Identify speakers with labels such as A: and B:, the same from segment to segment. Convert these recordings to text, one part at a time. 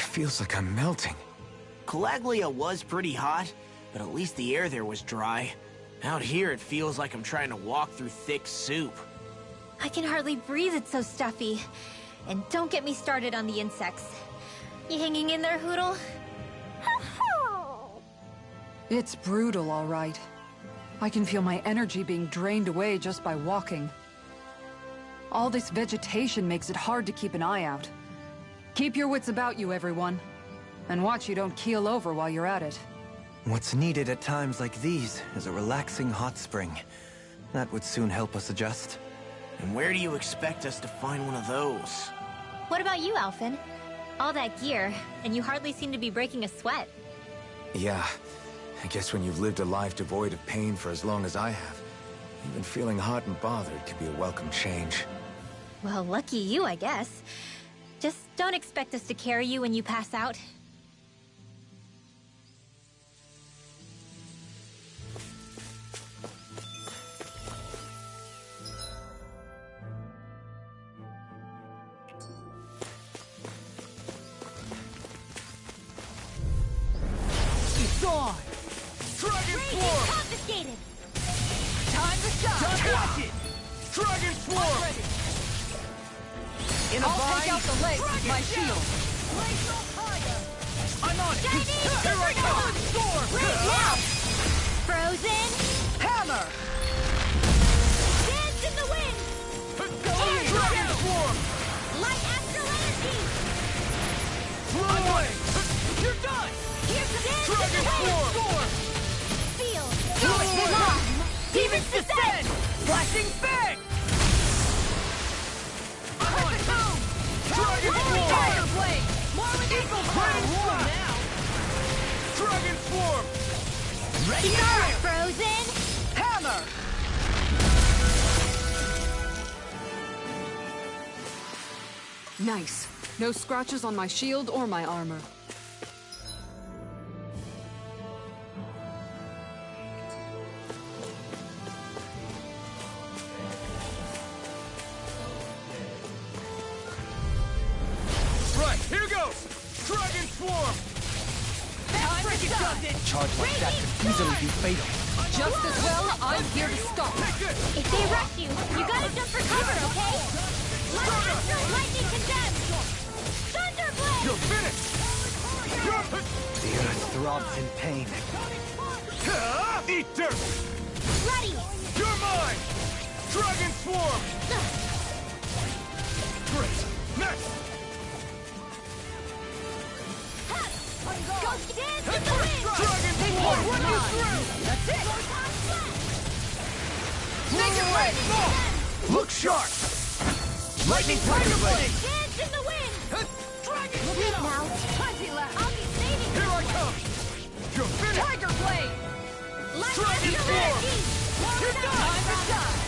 A: feels like I'm melting.
B: Calaglia was pretty hot, but at least the air there was dry. Out here, it feels like I'm trying to walk through thick soup.
C: I can hardly breathe, it's so stuffy. And don't get me started on the insects. You hanging in there, Hootle?
D: It's brutal, all right. I can feel my energy being drained away just by walking. All this vegetation makes it hard to keep an eye out. Keep your wits about you, everyone. And watch you don't keel over while you're at it.
A: What's needed at times like these is a relaxing hot spring. That would soon help us adjust.
B: And where do you expect us to find one of those?
C: What about you, Alphen? All that gear, and you hardly seem to be breaking a sweat.
A: Yeah, I guess when you've lived a life devoid of pain for as long as I have, even feeling hot and bothered could be a welcome change.
C: Well, lucky you, I guess. Just don't expect us to carry you when you pass out.
E: Gone! Dragon Swarm!
C: Confiscated!
E: Time to shine! Watch it! Dragon Swarm! In a
D: I'll take out the legs with my shield.
E: Glacial Fire! I'm on it!
C: Chinese
E: Here I come! Storm!
C: Right now! Frozen!
E: Hammer!
C: Dance in the wind!
E: Dragon Swarm!
C: Light astral energy!
E: Fly away! You're done!
C: Here's the dance
E: Dragon
C: in the wind!
E: Swarm!
C: Feel!
E: Demons descend! Flashing Fang! I'm on it! Dragon Swarm!
C: Fire
E: Blade! More with Eagle Power! Now! Dragon Swarm! Ready now!
C: Frozen!
E: Hammer!
D: Nice. No scratches on my shield or my armor.
E: Right, here goes! Dragon Swarm! Time to shove it!
A: Charge like that could easily be fatal.
D: Just as well, I'm here to stop.
E: Take it!
C: If they rush you, you gotta jump for cover, okay? Light astral lightning condemned! Thunderblade!
E: You're finished!
A: The earth throbs in pain.
E: Eat dirt!
C: Ready!
E: You're mine! Dragon Swarm! Great! Next!
C: Go dance in the wind!
E: Dragon Swarm! Run you through!
C: That's it!
E: Make it right! Look sharp! Lightning Tiger Blade!
C: Dance in the wind!
E: Dragon
C: Sleep
E: Swarm!
C: now.
D: Plenty left.
C: I'll be saving
E: Here
C: you.
E: I come! You're finished!
D: Tiger Blade!
C: Light
E: Dragon
C: astral
E: Swarm!
C: energy!
E: You're done!
D: Time to shine!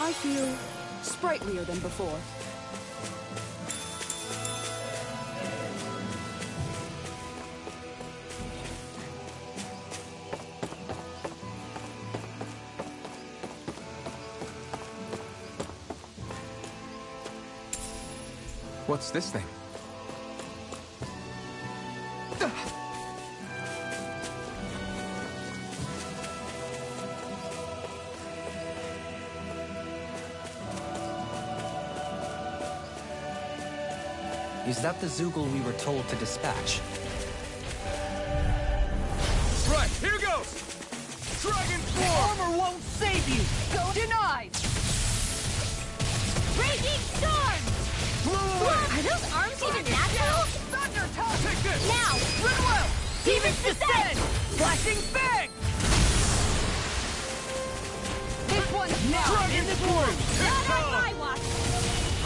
D: I feel sprightlier than before.
A: What's this thing?
F: Is that the Zoogle we were told to dispatch?
E: Right, here goes! Dragon Swarm!
D: Armor won't save you! Go denied!
C: Raging storm!
E: Blew away!
C: Are those arms even natural?
E: Thunder Toss! Take this!
C: Now!
E: Ridwell!
C: Demons descend!
E: Flashing Fang!
D: This one's now!
E: Dragon Swarm!
C: Not on my watch!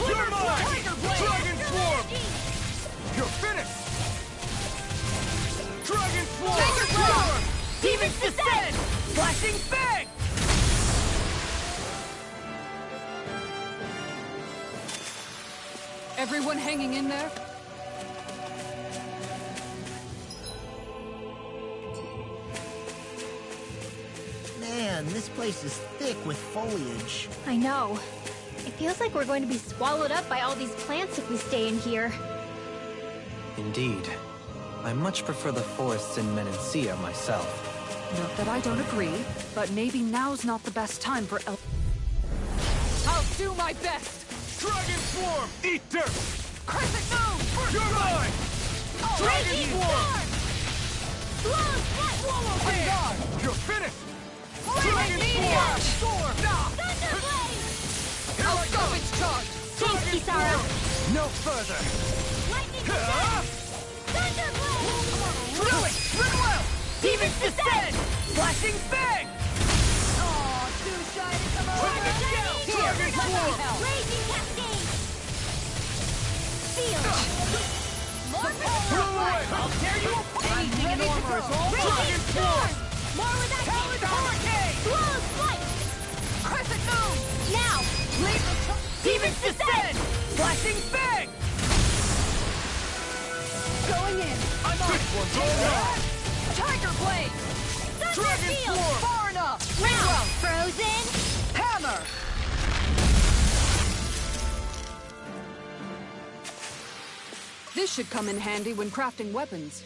E: You're mine!
C: Tiger Blade!
E: Dragon Swarm!
C: Energy!
E: You're finished! Dragon Swarm!
C: Tiger Blade!
E: Demons descend! Flashing Fang!
D: Everyone hanging in there?
B: Man, this place is thick with foliage.
C: I know. It feels like we're going to be swallowed up by all these plants if we stay in here.
F: Indeed. I much prefer the forests in Menancia myself.
D: Not that I don't agree, but maybe now's not the best time for I'll do my best!
E: Dragon Swarm! Eat dirt!
D: Crescent Moon!
E: You're mine! Dragon
C: Raging
E: Swarm!
C: Blow Swallow
E: You're finished!
C: Dragon Meteor!
E: Storm!
C: Thunderblade!
E: Here I go!
D: charge!
C: Thanks, Kisara!
E: No further!
C: Lightning
E: Ah!
C: Thunderblade!
E: Do it! Run well!
C: Demons Descend!
E: Flashing Fang!
C: Oh, too shy to come over!
E: Dragon Swarm!
C: Raging Cascade! Field! More
E: Blow away!
C: I'll tear you apart!
E: Anything in armor is all Dragon Swarm!
C: More with that
E: Talon Hurricane!
C: Blow Slice!
D: Crescent Moon!
C: Now!
E: Demons Descend! Flashing Fang!
D: Going in!
E: I'm on! This one's all mine!
D: Tiger Blade!
E: Dragon
C: Field!
E: Swarm!
D: Far enough!
C: Now! Frozen!
D: Hammer! This should come in handy when crafting weapons.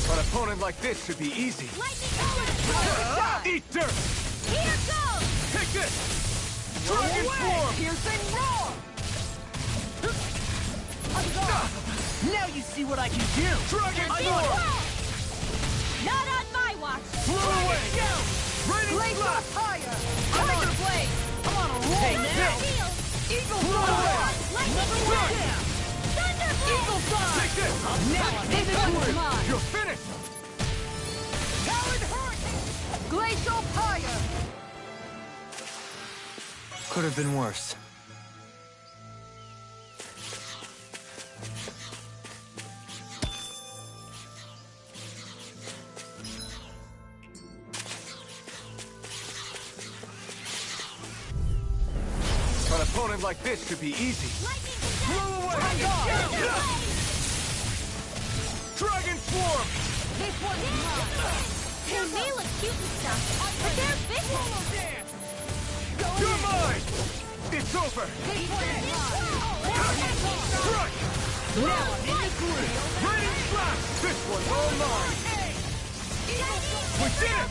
E: An opponent like this should be easy.
C: Lightning Power!
E: Eat dirt!
C: Here goes!
E: Take this! Dragon Swarm!
D: Piercing roar!
B: Now you see what I can do!
E: Dragon
C: Feel
E: Swarm!
C: wall! Not on my watch!
E: Blow away! Raining
D: Blaze
E: Blast!
D: of fire! Tiger Blade! I'm on a roll!
E: Take
C: Now!
E: this!
C: Field!
D: Eagle
E: Blow away!
C: Lightning
E: Run!
C: Thunderblade!
D: Eagle
E: Take this!
D: This one's mine!
E: You're finished!
D: Talon Hurricane! Glacial fire!
F: Could have been worse.
E: An opponent like this should be easy. Blow away! Dragon Swarm!
C: This one's mine! They may look cute and stuff, but they're vicious!
E: You're mine! It's over! Strike!
C: Now, in the groove!
E: Raining Slash! This one's all mine! We did it!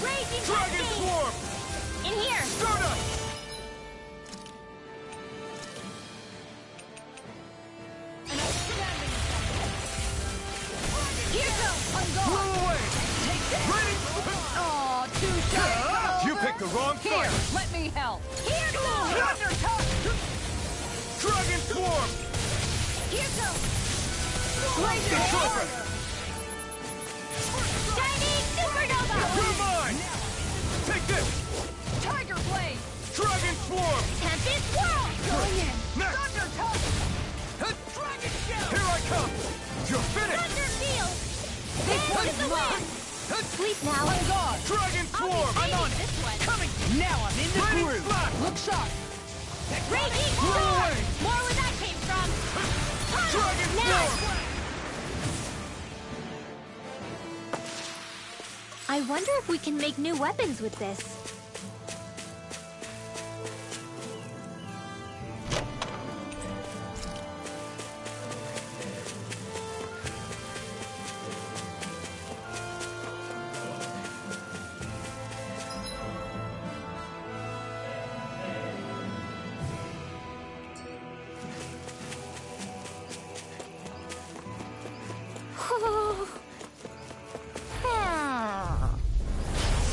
C: Raging
E: Dragon
C: Cascade!
E: Swarm!
C: In here!
E: Stardust! You picked the wrong
D: Here,
E: fight!
D: let me help.
C: Here goes!
D: Thunder touch!
E: Dragon Swarm!
C: Here goes!
D: Laser
E: Trooper!
C: Shining Supernova!
E: You're mine! Take this!
D: Tiger blade!
E: Dragon Swarm!
C: Tempest Whirl!
D: Going in!
E: Next!
D: Thunder touch!
E: Dragon Shell! Here I come! You're finished!
C: Thunder Field!
D: This
C: Dance
D: one's
C: in the
D: mine!
C: wind! Sleep now!
D: I'm gone!
E: Dragon Swarm!
C: I'm on this one!
E: Coming! Now I'm in the Raining groove!
D: Look sharp!
C: Raging
E: Blow
C: Storm!
E: away!
C: More where that came from!
E: Dragon
C: Now!
E: Swarm!
C: I wonder if we can make new weapons with this.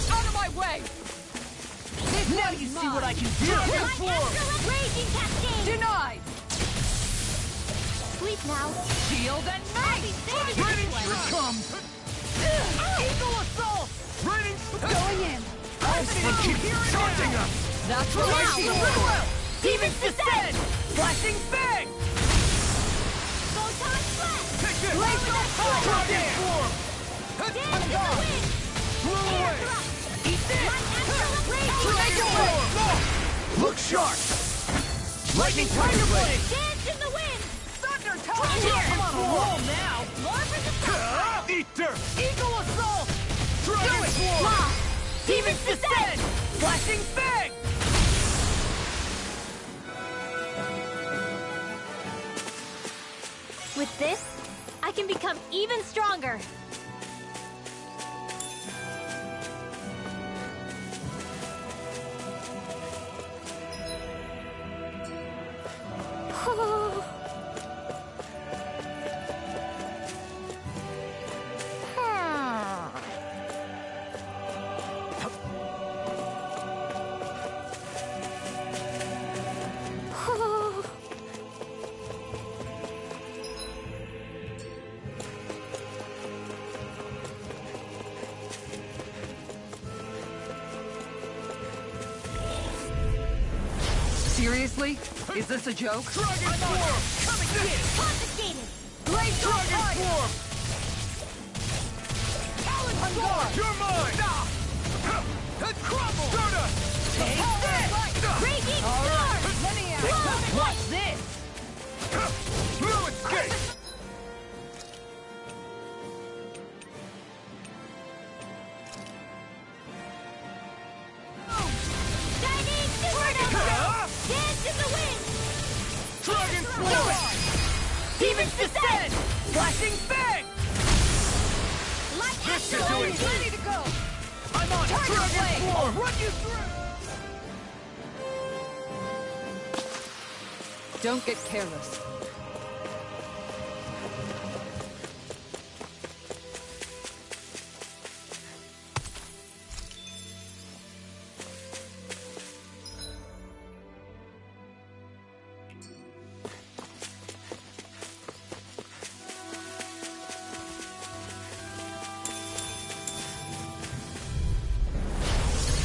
D: Out of my way! This
E: Now
D: one's
E: you see
D: mine.
E: what I can do! Dragon Swarm!
C: Raging Cascade!
D: Denied!
C: Sleep now!
D: Shield and mace!
E: Raining Here it comes!
D: Eagle assault!
E: Raining
D: Going in!
E: This one keeps charging us!
D: That's what I see!
C: Demon's Descent!
D: Flashing bang!
C: Photon Blast!
E: Take this!
C: Laser Fire!
E: Dragon Swarm!
C: Dance in the wind!
E: Blow
C: Air
E: away!
C: thrust!
E: Eat this!
C: Light Astral Raging
E: Dragon
C: Cascade!
E: Swarm! Look sharp! Lightning Tiger Blade!
C: Dance in the wind!
D: Thunder touch!
C: Here!
D: I'm on a roll now!
C: More for the top!
E: Eat dirt!
D: Eagle assault!
E: Dragon Swarm!
C: Law! Demon's Descent!
D: Flashing bang!
C: With this, I can become even stronger.
D: Seriously? Is this a joke?
E: Dragon Swarm! Coming in!
C: Confiscated!
D: Blaze
E: Dragon Swarm!
D: I'm gone!
E: You're mine! Crumble! Stardust!
D: Take this!
C: Raging
D: All
C: Storm!
D: right, let me out!
C: Whoa!
D: Watch this!
E: No escape!
C: Shining Supernova! Dance in the wind!
E: Dragon Swarm!
C: Demon's Descent!
D: Flashing bang!
C: Light
E: This should
C: Astral
E: do it.
C: Raging!
D: Ready to go!
E: I'm on
D: Tiger
E: Dragon
D: Blade!
E: Swarm!
D: I'll run you through! Don't get careless.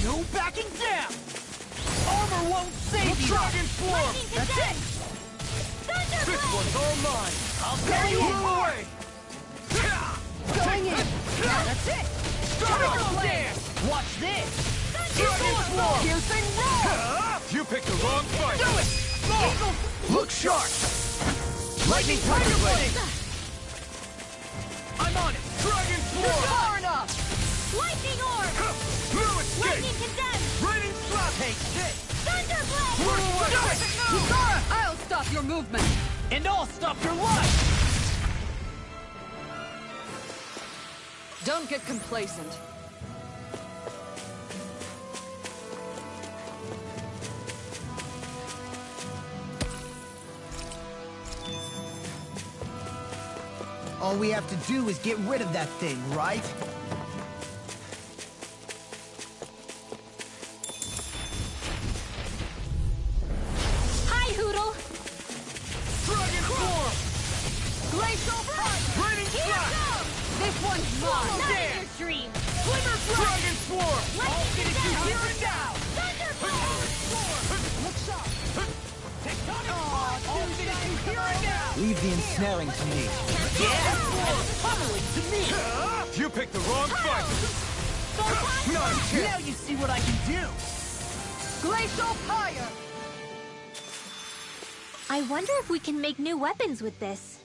E: No backing down! Armor won't save you! Dragon Swarm!
C: Lightning
E: That's
C: Descent!
E: it!
C: Thunder
E: This
C: Blade!
E: one's all mine! I'll tear you away!
D: Going in!
E: That's it! Stardust Dance!
D: Watch this!
E: Dragon Swarm!
D: Piercing roll!
E: You picked the wrong fight!
D: Do it!
E: Eagle! Look sharp! Lightning Tiger Blade! I'm on it! Dragon
D: You're
E: Swarm!
D: far enough!
C: Lightning Orb!
E: No
C: Lightning
E: escape!
C: Condemned!
E: Raining Slap! Take this!
C: Thunder Blade!
E: Blow away!
D: Kisara! I'll stop your movement!
E: And I'll stop your life!
D: Don't get complacent.
G: All we have to do is get rid of that thing, right?
E: one's mine!
C: Not in your dream!
E: Glimmer Dragon Swarm! I'll finish you here and now! Look sharp! Tectonic Spark! I'll finish you here and now!
F: Leave the ensnaring to me.
E: Yeah! Pummeling to me!
A: You picked the wrong fight!
E: Not a chance! Now you see what I can do!
D: Glacial Pyre!
C: I wonder if we can make new weapons with this.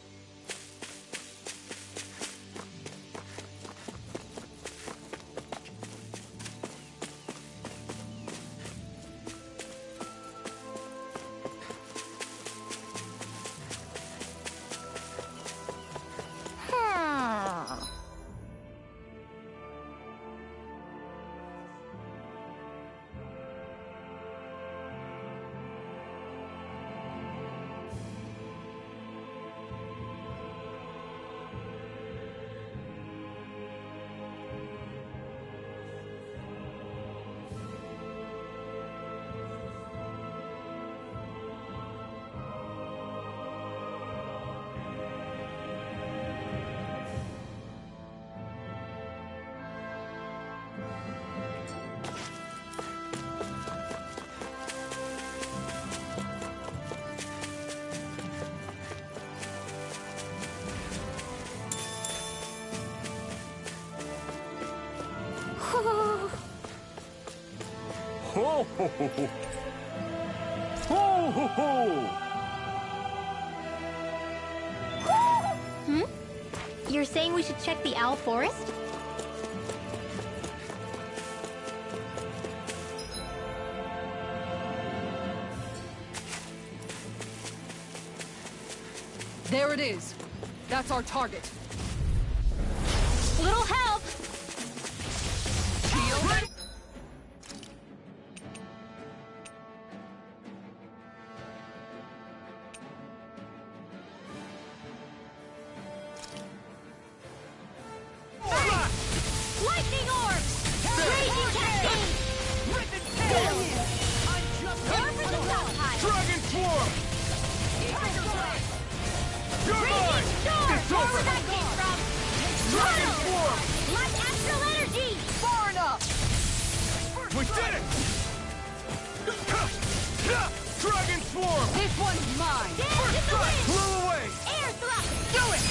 E: Ho ho ho ho! Ho ho ho!
C: You're saying we should check the Owl Forest?
D: There it is. That's our target.
C: Little help!
D: Shield.
C: Lightning Orb! Raging Cascade!
E: Rip and tear! I'm just
C: Orb for the top high!
E: Dragon Swarm! You're mine!
C: Raging Storm!
E: It's
C: Where
E: over!
C: would that came from?
E: Dragon
C: Tunnel!
E: Swarm!
C: Like astral energy!
D: Far enough.
E: We did it! Dragon Swarm!
D: This one's mine.
C: Dance in the wind!
E: Blow away!
C: Air thrust!
D: Do it.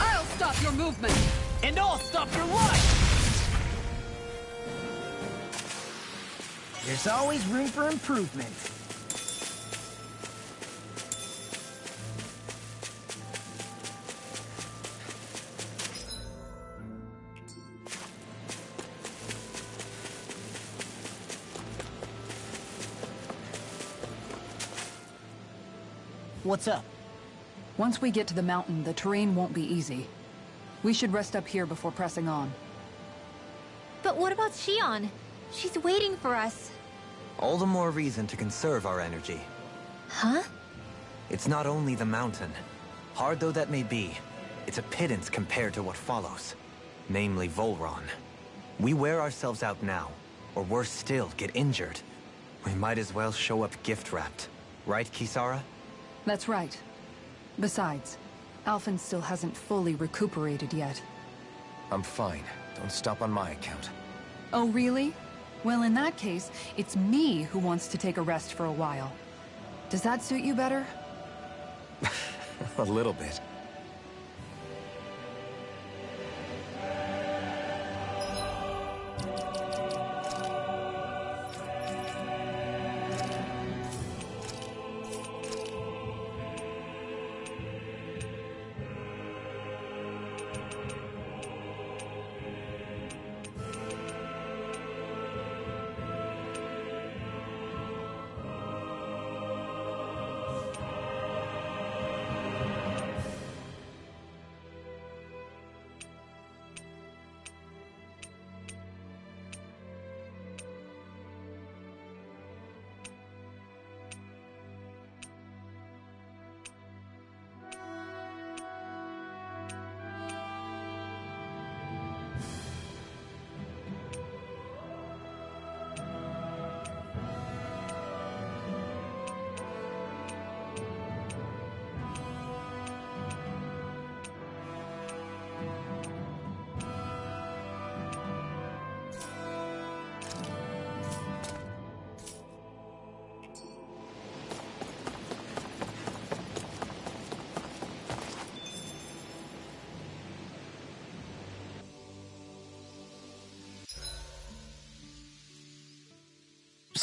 D: I'll stop your movement.
E: And I'll stop your life!
G: There's always room for improvement. What's up?
D: Once we get to the mountain, the terrain won't be easy. We should rest up here before pressing on.
C: But what about Xion? She's waiting for us.
F: All the more reason to conserve our energy.
C: Huh?
F: It's not only the mountain. Hard though that may be, it's a pittance compared to what follows. Namely Volron. We wear ourselves out now, or worse still, get injured. We might as well show up gift-wrapped. Right, Kisara?
D: That's right. Besides, Alphen still hasn't fully recuperated yet.
A: I'm fine. Don't stop on my account.
D: Oh, really? Well, in that case, it's me who wants to take a rest for a while. Does that suit you better?
A: A little bit.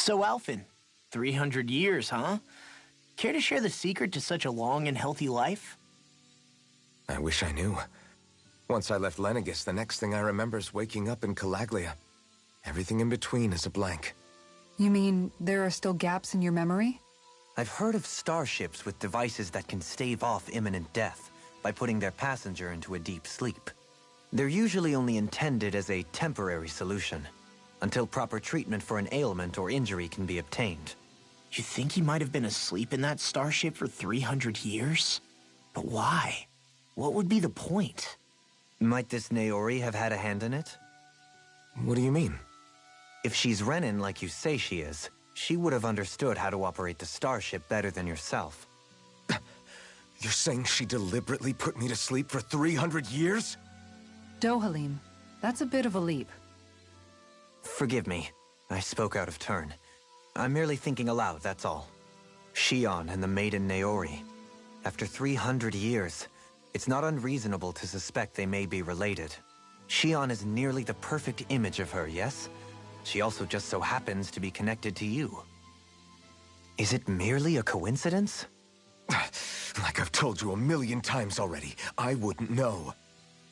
B: So, Alphen, 300 years, huh? Care to share the secret to such a long and healthy life?
A: I wish I knew. Once I left Lenegis, the next thing I remember is waking up in Calaglia. Everything in between is a blank.
D: You mean there are still gaps in your memory?
F: I've heard of starships with devices that can stave off imminent death by putting their passenger into a deep sleep. They're usually only intended as a temporary solution, until proper treatment for an ailment or injury can be obtained.
B: You think he might have been asleep in that starship for 300 years? But why? What would be the point?
F: Might this Naori have had a hand in it?
A: What do you mean?
F: If she's Renin like you say she is, she would have understood how to operate the starship better than yourself.
A: You're saying she deliberately put me to sleep for 300 years?
D: Dohalim, that's a bit of a leap.
F: Forgive me. I spoke out of turn. I'm merely thinking aloud, that's all. Shion and the maiden Naori. After 300 years, it's not unreasonable to suspect they may be related. Shion is nearly the perfect image of her, yes? She also just so happens to be connected to you. Is it merely a coincidence?
A: Like I've told you a million times already, I wouldn't know.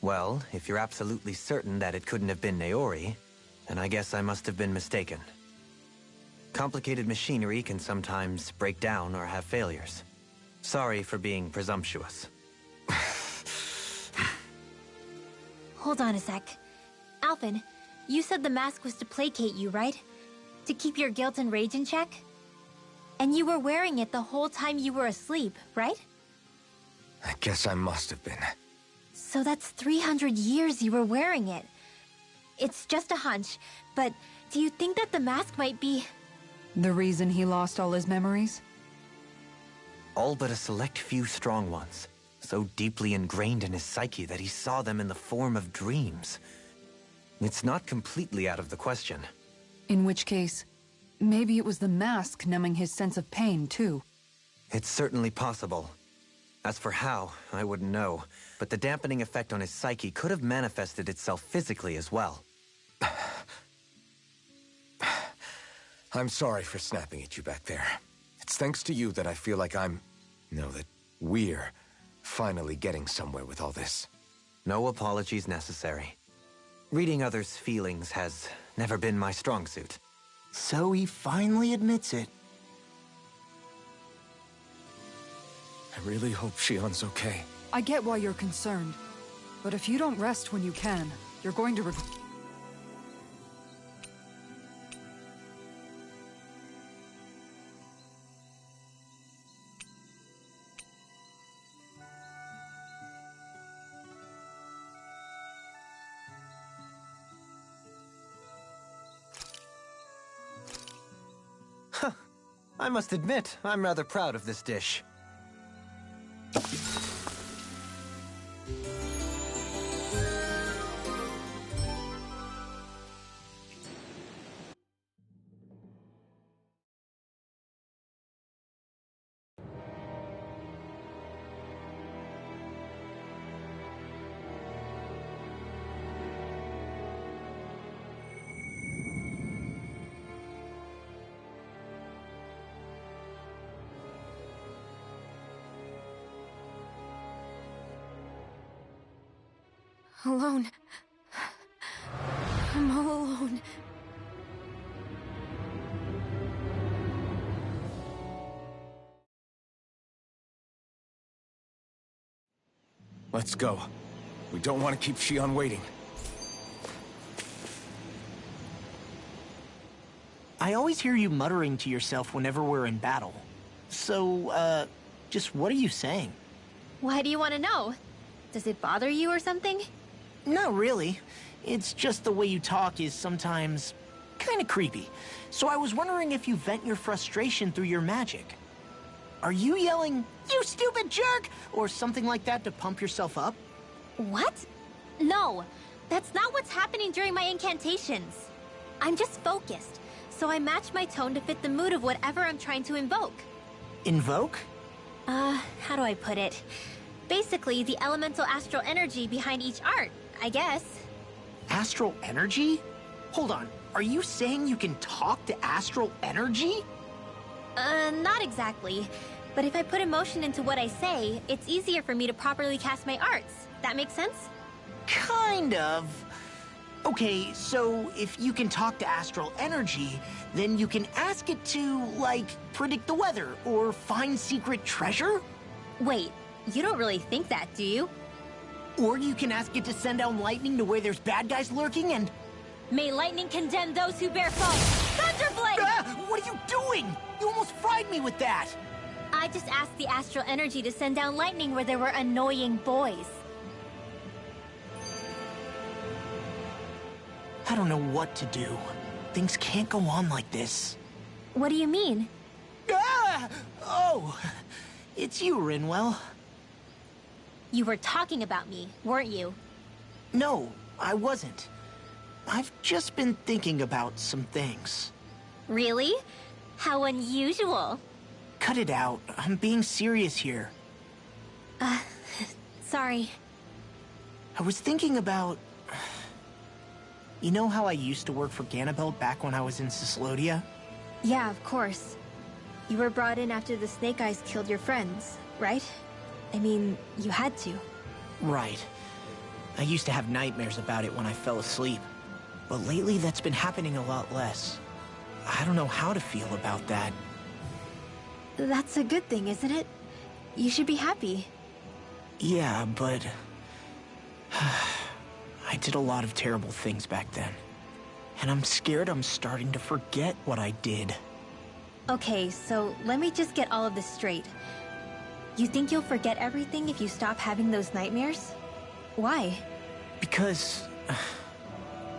F: Well, if you're absolutely certain that it couldn't have been Naori, then I guess I must have been mistaken. Complicated machinery can sometimes break down or have failures. Sorry for being presumptuous.
C: Hold on a sec. Alphen, you said the mask was to placate you, right? To keep your guilt and rage in check? And you were wearing it the whole time you were asleep, right?
A: I guess I must have been.
C: So that's 300 years you were wearing it. It's just a hunch, but do you think that the mask might be...
D: The reason he lost all his memories?
F: All but a select few strong ones, so deeply ingrained in his psyche that he saw them in the form of dreams. It's not completely out of the question.
D: In which case, maybe it was the mask numbing his sense of pain, too.
F: It's certainly possible. As for how, I wouldn't know, but the dampening effect on his psyche could have manifested itself physically as well.
A: I'm sorry for snapping at you back there. It's thanks to you that I feel like that we're finally getting somewhere with all this.
F: No apologies necessary. Reading others' feelings has never been my strong suit.
B: So he finally admits it.
A: I really hope Shion's okay.
D: I get why you're concerned, but if you don't rest when you can, you're going to regret...
F: I must admit, I'm rather proud of this dish.
C: Alone. I'm all alone.
A: Let's go. We don't want to keep Shion waiting.
B: I always hear you muttering to yourself whenever we're in battle. So, just what are you saying?
C: Why do you want to know? Does it bother you or something?
B: Not really. It's just the way you talk is sometimes kind of creepy. So I was wondering if you vent your frustration through your magic. Are you yelling, "You stupid jerk," or something like that to pump yourself up?
C: What? No, that's not what's happening during my incantations. I'm just focused, so I match my tone to fit the mood of whatever I'm trying to invoke.
B: Invoke?
C: How do I put it? Basically, the elemental astral energy behind each art, I guess.
B: Astral energy? Hold on. are you saying you can talk to astral energy?
C: Not exactly. But if I put emotion into what I say, it's easier for me to properly cast my arts. That makes sense?
B: Kind of. Okay, so if you can talk to astral energy, then you can ask it to, like, predict the weather or find secret treasure?
C: Wait, you don't really think that, do you?
B: Or you can ask it to send down lightning to where there's bad guys lurking and...
C: May lightning condemn those who bear fault! Thunderblade!
B: Ah, what are you doing? You almost fried me with that!
C: I just asked the astral energy to send down lightning where there were annoying boys.
B: I don't know what to do. Things can't go on like this.
C: What do you mean?
B: Ah! Oh, it's you, Rinwell.
C: You were talking about me, weren't you?
B: No, I wasn't. I've just been thinking about some things.
C: Really? How unusual.
B: Cut it out. I'm being serious here.
C: Sorry.
B: I was thinking about... You know how I used to work for Ganabelt back when I was in Cyslodia?
C: Yeah, of course. You were brought in after the Snake Eyes killed your friends, right? I mean, you had to.
B: Right. I used to have nightmares about it when I fell asleep. But lately, that's been happening a lot less. I don't know how to feel about that.
C: That's a good thing, isn't it? You should be happy.
B: Yeah, but... I did a lot of terrible things back then. And I'm scared I'm starting to forget what I did.
C: Okay, so let me just get all of this straight. You think you'll forget everything if you stop having those nightmares? Why?
B: Because...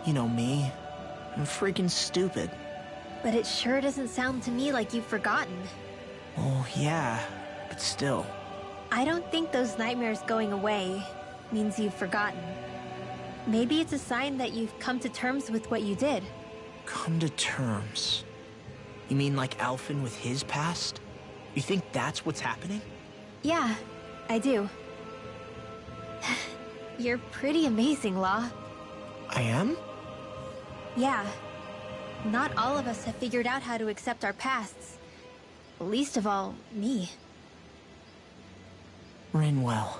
B: You know me. I'm freaking stupid.
C: But it sure doesn't sound to me like you've forgotten.
B: Well, yeah, but still.
C: I don't think those nightmares going away means you've forgotten. Maybe it's a sign that you've come to terms with what you did.
B: Come to terms? You mean like Alphen with his past? You think that's what's happening?
C: Yeah, I do. You're pretty amazing, Law.
B: I am?
C: Yeah. Not all of us have figured out how to accept our pasts. Least of all, me.
B: Rinwell.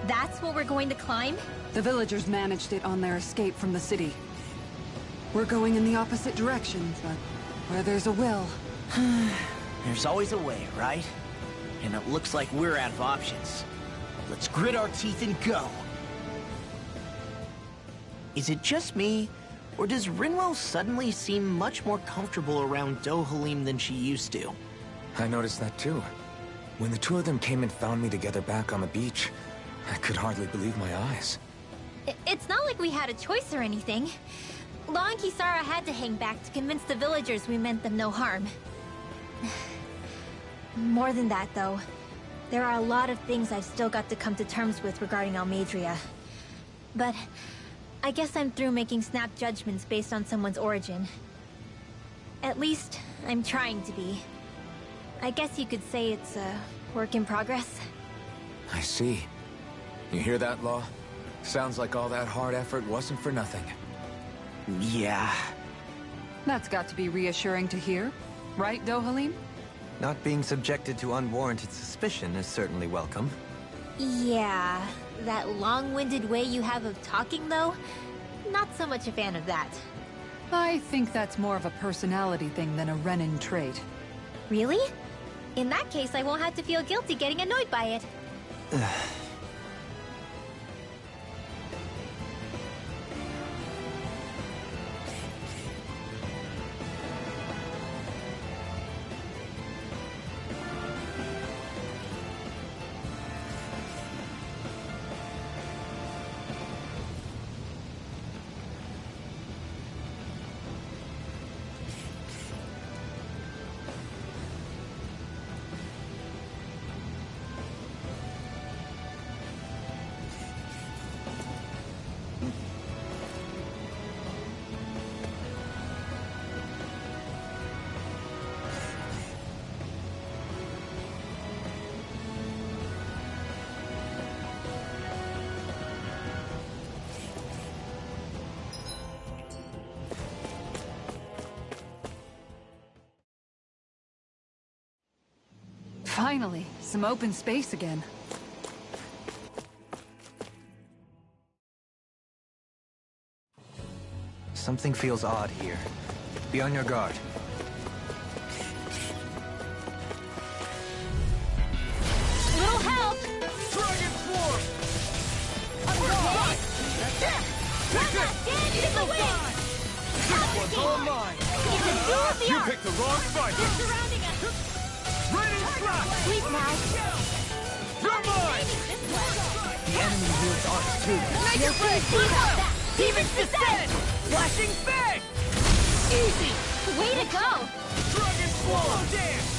C: That's what we're going to climb?
D: The villagers managed it on their escape from the city. We're going in the opposite direction, but where there's a will...
B: There's always a way, right? And it looks like we're out of options. Let's grit our teeth and go. Is it just me, or does Rinwell suddenly seem much more comfortable around Dohalim than she used to?
A: I noticed that too. When the two of them came and found me together back on the beach, I could hardly believe my eyes.
C: It's not like we had a choice or anything. Law and Kisara had to hang back to convince the villagers we meant them no harm. More than that, though. There are a lot of things I've still got to come to terms with regarding Almeidrea. But I guess I'm through making snap judgments based on someone's origin. At least, I'm trying to be. I guess you could say it's a work in progress.
A: I see. You hear that, Law? Sounds like all that hard effort wasn't for nothing.
B: Yeah.
D: That's got to be reassuring to hear. Right, Dohalim?
F: Not being subjected to unwarranted suspicion is certainly welcome.
C: Yeah, that long-winded way you have of talking, though? Not so much a fan of that.
D: I think that's more of a personality thing than a Renin trait.
C: Really? In that case, I won't have to feel guilty getting annoyed by it.
D: Finally, some open space again.
F: Something feels odd here. Be on your guard.
C: Little help!
E: Dragon Swarm!
C: Stand in the wind!
E: This one's all mine!
C: It's a duel of the
E: You
C: arts!
E: picked the wrong fight!
C: They're surrounding us!
E: Raining Slash!
C: Sweet now!
E: You're mine!
F: The enemy wields arts too.
C: Make it break! See about that!
B: Demon's Descent! Flashing Fang! Easy!
C: Way to go!
E: Dragon Swarm! Dance!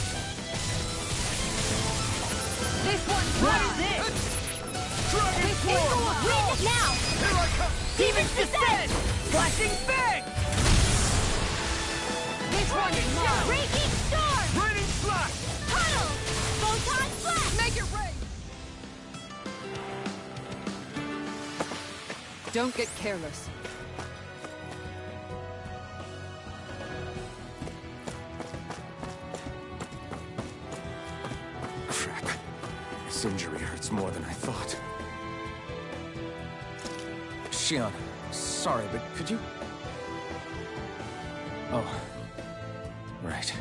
D: This one's
B: What
D: mine!
B: is it?
E: Dragon Swarm!
C: Win now!
E: Here I come!
B: Demon's Descent! Flashing Fang!
D: This one's mine!
C: Raging Storm!
E: Raining Slash!
C: Tunnel! Photon Blast!
D: Make it rain! Don't get careless.
A: Crap. This injury hurts more than I thought. Shion, sorry, but could you... Oh. Right.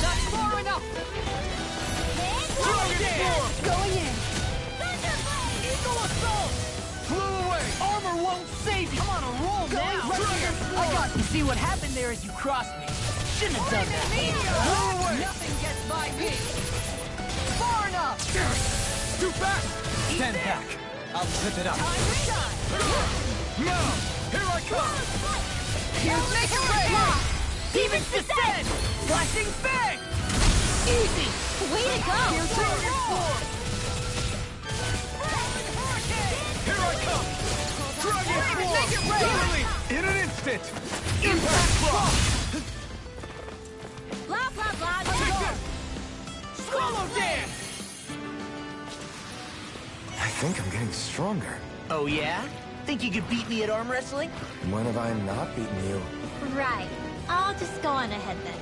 D: Not far enough!
E: Dragon Swarm!
D: Going in!
B: Eagle Assault!
E: Flew away!
B: Armor won't save you! I'm on a roll now!
E: Dragon
B: I got to see what happened there as you crossed me. Shouldn't have done that.
E: Flew away!
D: Nothing gets by me! Far enough!
E: Too fast!
F: Stand back. I'll zip it up.
E: Now! Here I come!
B: Here's Make it rain! Demon's Descent! Flashing Fang! Easy!
C: Way to go!
E: Dragon Swarm! Here I come! Dragon Swarm!
B: Make it rain!
E: Literally, in an instant! Impact Block!
C: Blah, blah, blah,
E: Take
C: blah.
E: this! Swallow Dance!
A: I think I'm getting stronger.
B: Oh yeah? Think you could beat me at arm wrestling?
A: When have I not beaten you?
C: Right. I'll just go on ahead then.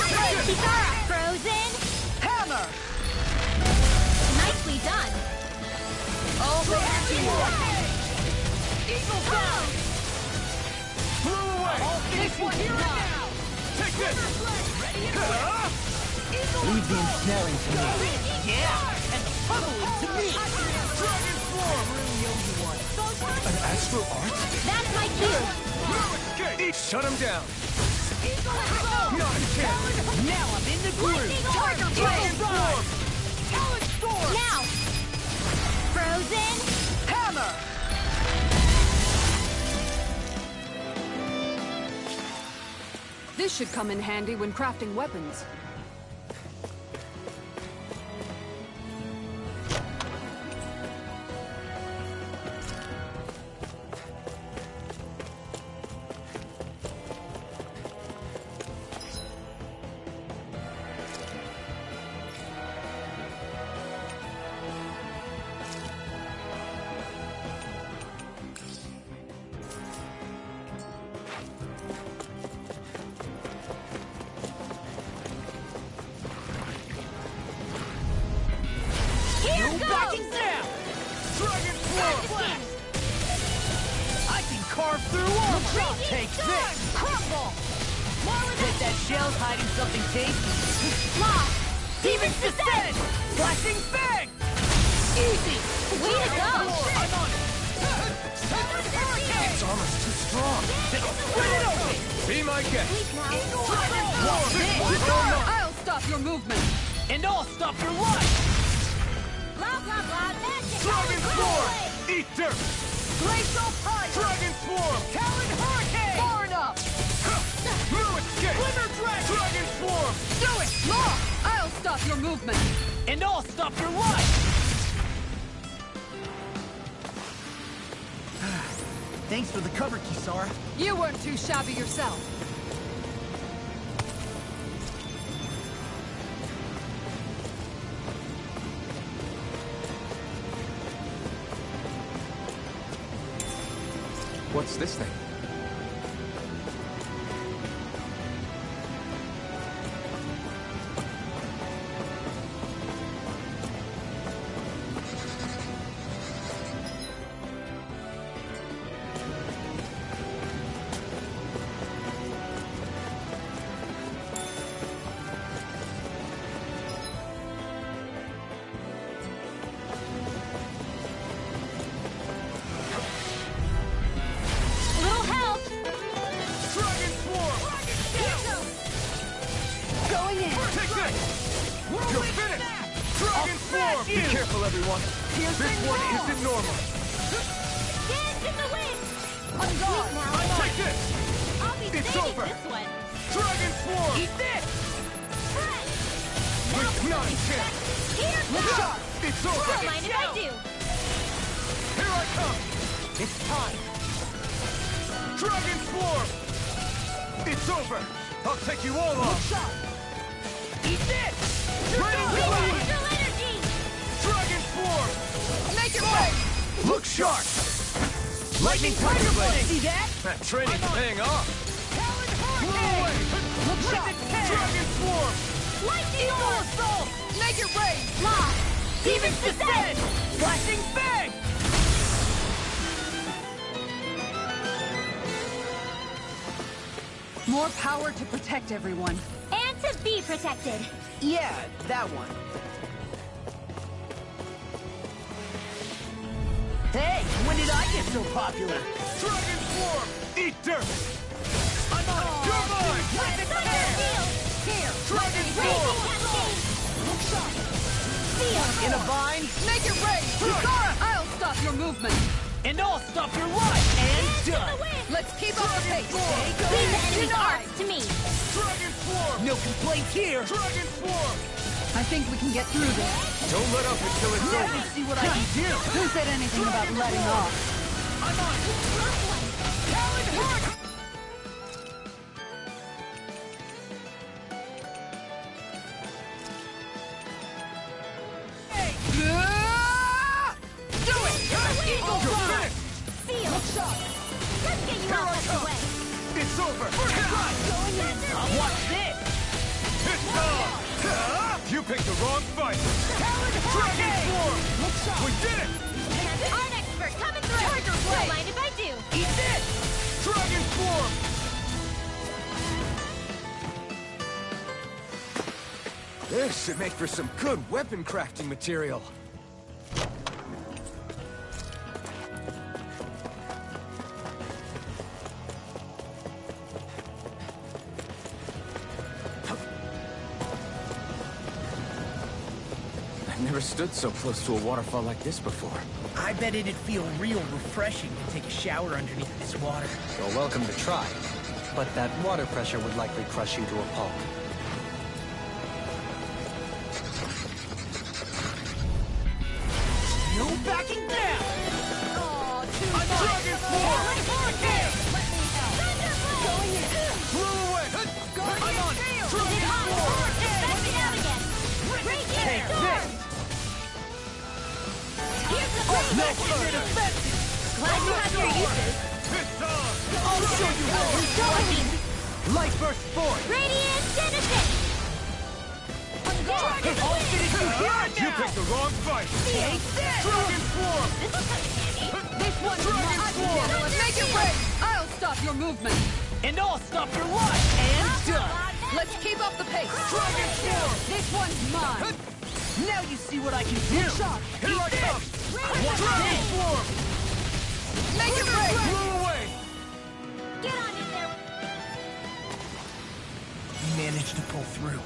C: Kisara! Frozen!
G: Hammer!
C: Nicely done!
E: Eagle down! Blew away!
G: This one here and now!
E: Take this!
G: Leave the ensnaring to me.
B: Yeah, and the funneling to me.
E: Dragon Form!
A: An astral art?
C: That's my cue!
E: No escape!
A: Shut him down!
E: Not a chance!
B: Now I'm in the groove.
C: Tiger
E: Dragon Form!
G: Talon Storm!
C: Now! Frozen!
G: Hammer!
D: This should come in handy when crafting weapons.
C: Here
B: No
C: goes!
B: backing down.
E: Dragon Form!
C: Practicing!
B: I can carve through armor.
C: Raging
B: Take
C: Storm!
B: this.
C: Crumble! More with
B: Bet that shell's hiding something tasty.
C: Lost!
B: Demon's Descent! Flashing Fang! Easy!
C: Way to go!
B: I'm on it!
A: Its armor's too strong!
B: Split it open!
A: Be my guest!
B: Watch this!
D: I'll stop your movement!
B: And I'll stop your life!
C: Blah, blah, blah, magic!
E: Dragon Form! Eat dirt!
G: Glacial Fire!
E: Dragon Form!
G: Talon Hurricane! Far enough!
E: No escape!
G: Glimmer Dragon!
E: Dragon Form!
G: Do it!
D: Law! I'll stop your movement!
B: And I'll stop your life! Thanks for the cover, Kisara.
D: You weren't too shabby yourself.
A: What's this thing?
C: Little help!
E: Dragon Form!
G: Going in!
E: Take this! You're finished! Dragon Form!
A: Be careful, everyone! This one isn't normal!
C: Dance in the wind!
G: On guard!
C: Now,
E: Take this!
C: I'll be
E: It's
C: saving
E: over.
C: this one!
E: Dragon Form!
B: Eat this!
C: Fresh!
E: Not a chance!
C: Here
E: Look
C: goes!
E: out! It's over!
C: Don't mind if I do!
E: Here I come! It's time! Dragon Form! It's over! I'll take you all off!
B: Eat this!
E: Ready to go!
C: Astral energy!
E: Dragon Form!
G: Make it rain!
E: Look sharp!
B: Lightning Tiger Blade! See that?
A: That training's paying off!
G: Talon
E: Blow
G: Hurricane!
E: away!
G: Look sharp!
E: Dragon Form!
C: Lightning Storm!
G: Assault! Make it rain!
C: Lost!
B: Demon's Descent! Flashing Fang!
D: More power to protect everyone.
C: And to be protected!
B: Yeah, that one. Hey, when did I get so popular?
E: Dragon Form! Eat dirt!
B: I'm on it!
E: You're mine!
C: Thunder Field!
G: Here!
E: Dragon
C: Raging
E: Form!
C: Cascade!
G: Look sharp!
C: Field!
B: In a vine,
G: Make it rain!
D: Kisara, I'll stop your movement!
B: and I'll stop your life! And
C: Dance in
B: done!
C: the wind!
G: Let's keep up the pace!
C: Leave the enemy's arcs to me!
E: Dragon Form!
B: No complaints here!
E: Dragon Form!
D: I think we can get through this.
A: Don't let up until it's
B: Let
A: over!
B: me see what I can do!
D: Who said anything about letting off?
B: I'm on it!
G: Talon Hurricane!
B: Do it! Eagle
E: You're
B: Fire!
E: finished!
C: Field!
G: Look sharp!
C: Let's get you out of the way!
E: It's over!
B: Watch this!
E: picked the wrong fight! Dragon Swarm! We did it!
C: Art expert coming through!
G: Tiger Blade!
C: Don't mind if I do!
G: Eat this!
E: Dragon Swarm!
A: This should make for some good weapon crafting material. I've never stood so close to a waterfall like this before.
B: I bet it'd feel real refreshing to take a shower underneath this water.
F: You're welcome to try, but that water pressure would likely crush you to a pulp.
B: No backing down!
E: A Dragon Swarm!
G: Hurricane! Going in!
E: Blow away!
G: I'm on!
E: Dragon Swarm!
C: Back it out again! Radiant
B: Take
C: Storm!
B: this!
C: Here's the
B: No
C: break!
B: further defenses!
C: Glad you have your uses!
E: It's on!
B: I'll show you how we do it! Light Burst Void!
C: Radiant Genesis!
B: All fitted you here
E: You
B: now!
E: picked the wrong fight!
B: Take this!
E: Dragon Swarm!
C: This will come in handy.
G: This one's
E: Dragon
G: mine!
E: Swarm!
G: Make it rain! I'll stop your movement!
B: And I'll stop your life! And done!
G: Let's keep up the pace!
E: Dragon Swarm!
G: This one's mine!
B: Now you see what I can do!
G: Shot!
E: Here I come! Dragon Swarm!
G: Make it rain!
E: Blow away!
C: Get on in there!
B: You managed to pull through.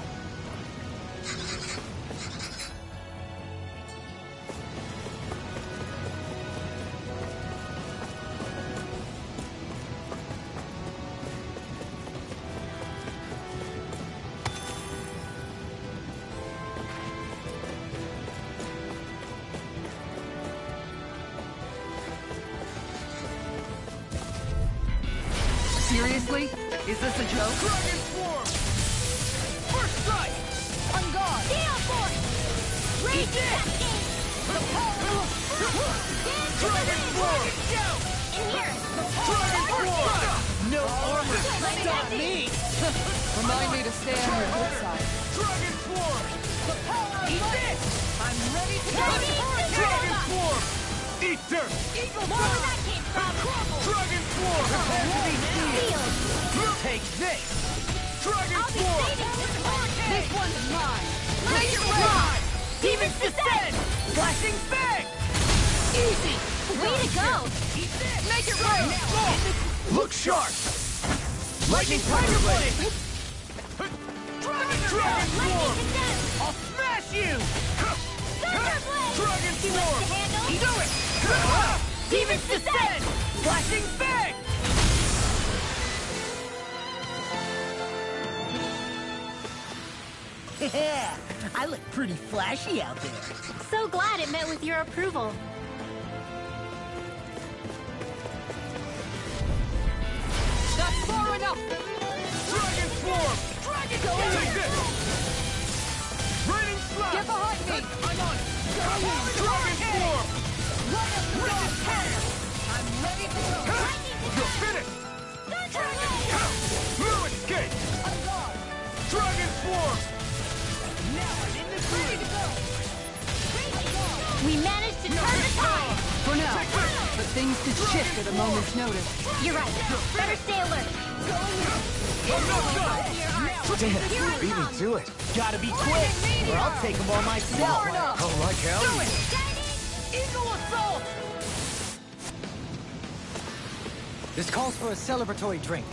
G: Seriously? Is this a joke?
E: Dragon Swarm!
B: First strike!
G: On guard!
C: Steel Force! Rage Cascade!
E: Dragon Swarm!
C: In here!
E: Dragon Swarm!
B: No armor can
C: Let me
B: stop
C: have
B: me!
D: Remind me to stay on your good side.
E: Dragon Swarm!
B: Eat this! I'm ready to go!
E: Dragon Swarm! Eat dirt!
C: More where that came from!
E: Dragon Swarm!
C: Sealed!
B: Take this!
E: Dragon
C: I'll be
E: Swarm!
C: saving this hurricane!
G: This one's mine!
C: Make it
B: Fly! Demons descend! Flashing bang!
G: Easy!
C: Way to go!
B: Eat this!
G: Make it rain!
A: Look sharp!
B: Lightning Tiger Blade!
E: Dragon
B: Dragon
E: Swarm!
B: Swarm!
C: Condemn!
B: I'll smash you!
C: Thunder Blade!
E: Dragon
C: See what
E: Swarm!
C: to handle?
B: Do it! Demons descend! Flashing bang! Yeah, I look pretty flashy out there.
C: So glad it met with your approval.
G: That's far enough!
E: Dragon Swarm!
B: Dragon
E: Take this! Raining Slap!
G: Get behind me!
B: I'm on it!
E: Dragon Swarm!
B: Right up the dog's head! I'm ready to go!
E: You're finished!
C: Thunder Blade!
E: No escape!
G: On guard!
E: Dragon Swarm!
B: Now I'm in the
G: Ready
B: groove!
G: to go!
C: We managed to turn the tide!
D: For now. But things could shift at a moment's notice.
C: You're right. Better stay alert.
E: I'm not done!
A: Damn,
C: Here I
A: beat me
C: come.
A: to it.
B: Gotta be quick, or I'll take them all myself.
A: Oh, like hell?
B: Do it! Eagle Assault!
F: This calls for a celebratory drink.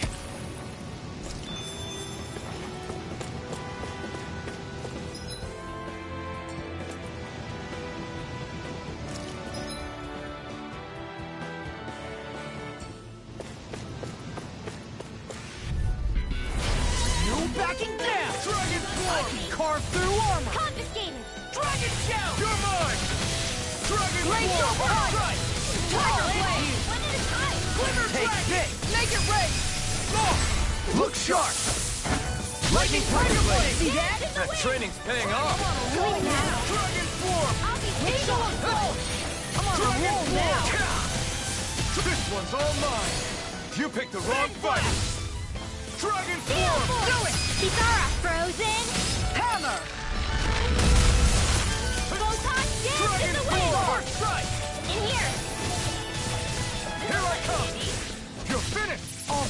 B: No backing down!
E: Dragon
B: I
E: Swarm!
B: can carve through armor!
C: Confiscated.
B: Dragon Shout!
E: You're mine! Dragon
B: Great
E: Swarm!
B: First Strike!
G: Tiger Blade!
C: One at a time.
B: Glimmer Take this!
G: Make it rain!
A: Look sharp!
B: Lightning Tiger Blade! See that?
A: That training's paying off.
C: Going now.
E: Dragon Swarm!
C: I'll be
B: Eagle Assault! I'm on a
E: Dragon
B: roll now!
E: This one's all mine! You picked the wrong fight! Dragon Swarm!
B: Do it!
C: Kitara, frozen.
B: Hammer!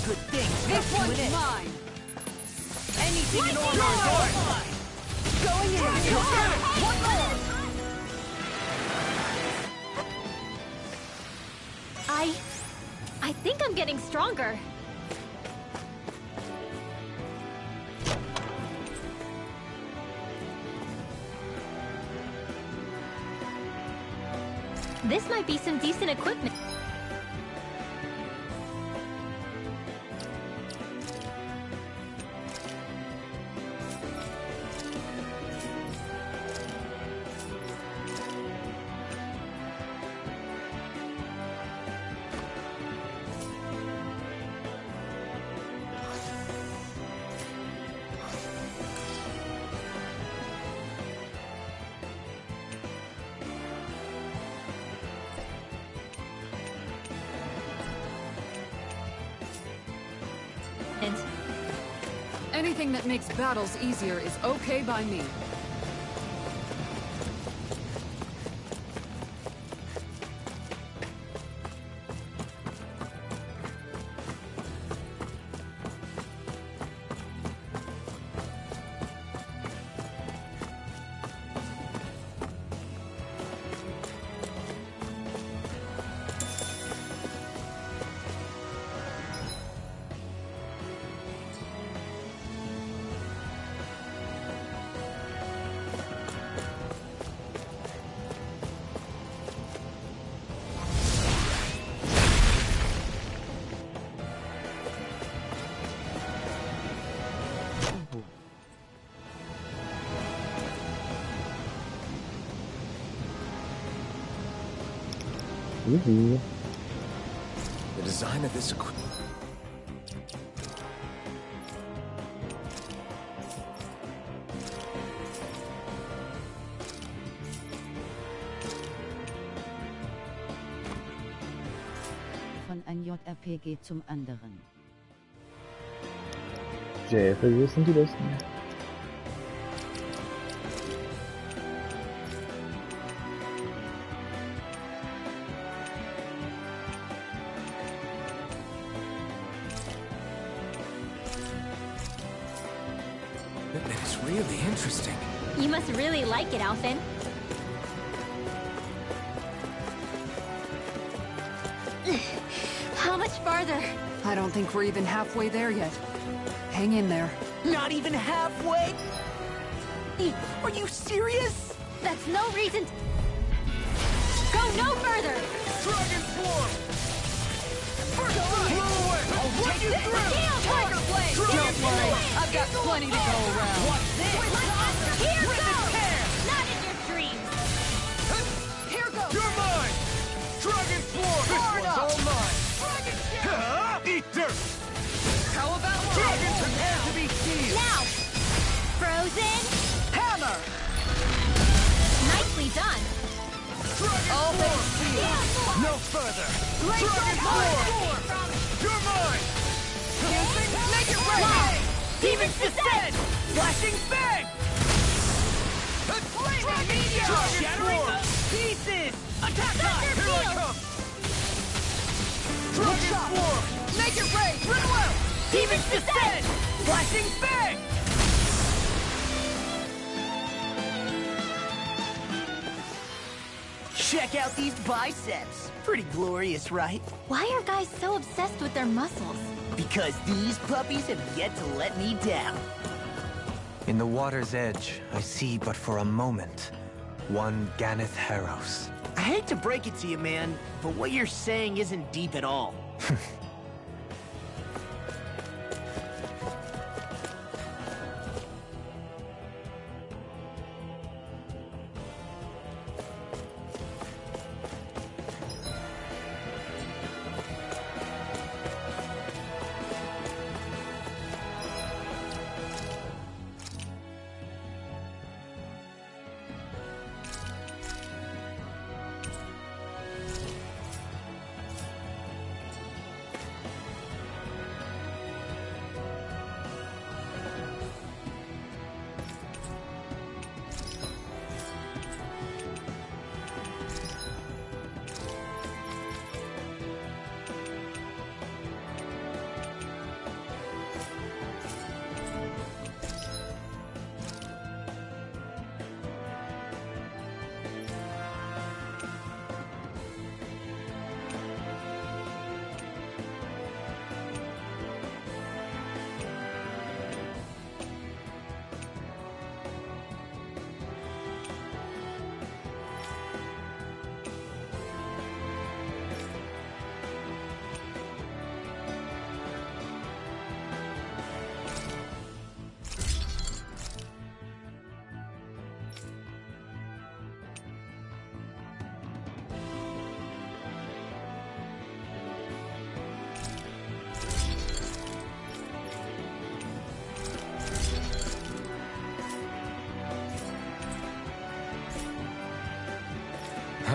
B: good things
G: This
B: come to
G: one's
B: an end.
G: mine. Anything in order.
B: Going in.
G: One more.
C: I think I'm getting stronger. This might be some decent equipment.
D: Anything that makes battles easier is okay by me.
A: The design of this equipment.
H: Von ein JRPG zum anderen.
I: JRPGs sind die besten.
A: That is really interesting.
C: You must really like it, Alphen. How much farther?
D: I don't think we're even halfway there yet. Hang in there.
B: Not even halfway? Are you serious?
C: That's no reason to... Go no further!
E: Dragon Swarm! First blow away!
B: I'll take you through!
G: Tiger Blade.
B: Don't worry.
G: I've got plenty to go around.
B: What's this?
C: Here
B: Rip
C: goes!
B: and tear!
C: Not in your dreams!
G: Here goes.
E: You're mine! Dragon Swarm! This
G: Hard
E: one's
G: up.
E: all mine! Eat dirt!
G: How about
B: Dragon,
G: this?
B: prepare to be seized!
C: Now! Frozen!
B: Hammer!
C: Nicely done!
E: Dragon
G: All
E: Swarm!
G: things sealed.
B: No further!
E: Dragon Swarm! You're mine!
G: Make it rain.
B: Demons descend! Flashing fang!
G: Dragon meteor.
B: Shattering the pieces! Attack time!
E: Here I come! Dragon Swarm!
G: Make it rain. Run well.
B: Demons descend! Flashing fang! Check out these biceps. Pretty glorious, right?
C: Why are guys so obsessed with their muscles?
B: Because these puppies have yet to let me down.
F: In the water's edge, I see but for a moment one Ganeth Haros.
B: I hate to break it to you, man, but what you're saying isn't deep at all.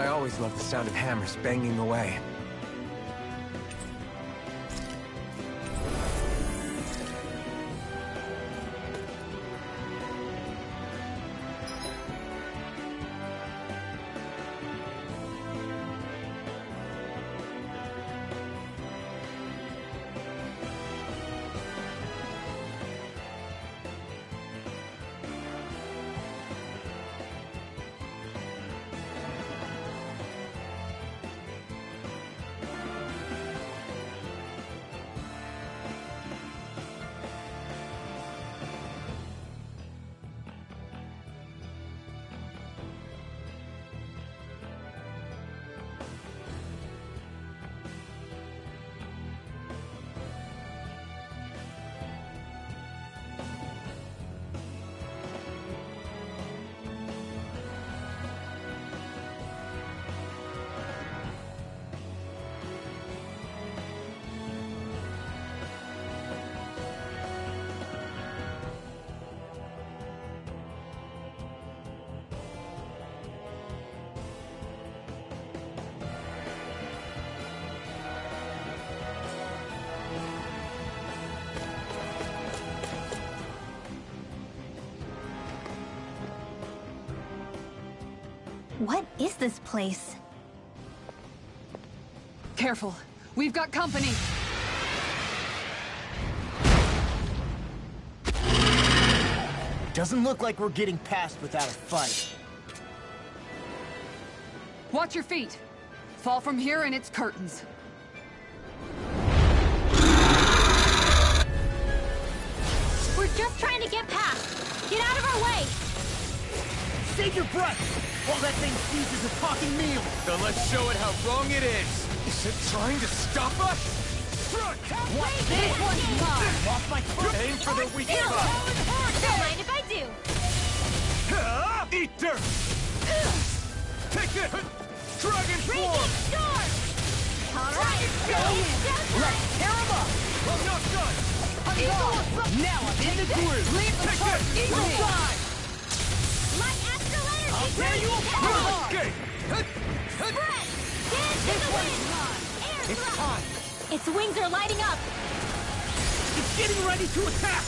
A: I always love the sound of hammers banging away.
C: What is this place?
D: Careful. We've got company.
B: Doesn't look like we're getting past without a fight.
D: Watch your feet. Fall from here and it's curtains.
C: We're just trying to get past. Get out of our way.
B: Save your breath while that thing seizes a talking meal.
E: Then let's show it how wrong it is. Is it trying to stop us?
B: Watch this one's mine. Lost my foot.
E: Aim for the weak spot.
C: Don't mind if I do.
E: Eat dirt. Take it. Dragon form.
C: Storm! All right,
B: Let's tear him up.
E: I'm not done.
B: Now I'm in the groove.
D: Leave the
E: Take
D: chart
E: it.
D: easily.
C: Light astral energy!
B: I'll tear you apart.
E: Okay.
C: Spread! Dance in the wind! Air
B: It's
C: thrust!
B: time.
C: Its wings are lighting up!
B: It's getting ready to attack.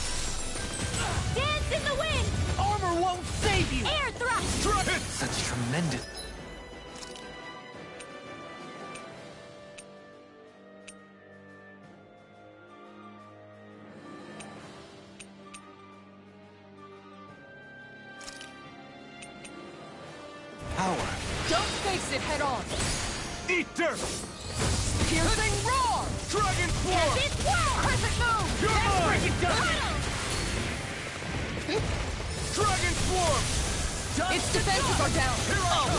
C: Dance in the wind!
B: Armor won't save you.
C: Air thrust!
F: Such tremendous... power.
D: Don't face it head on.
E: Eat dirt.
D: Piercing roar.
E: Dragon form.
C: Tempest swirl!
D: Crescent moon.
E: You're mine.
C: Tunnel!
E: Dragon form.
D: Its defenses are down.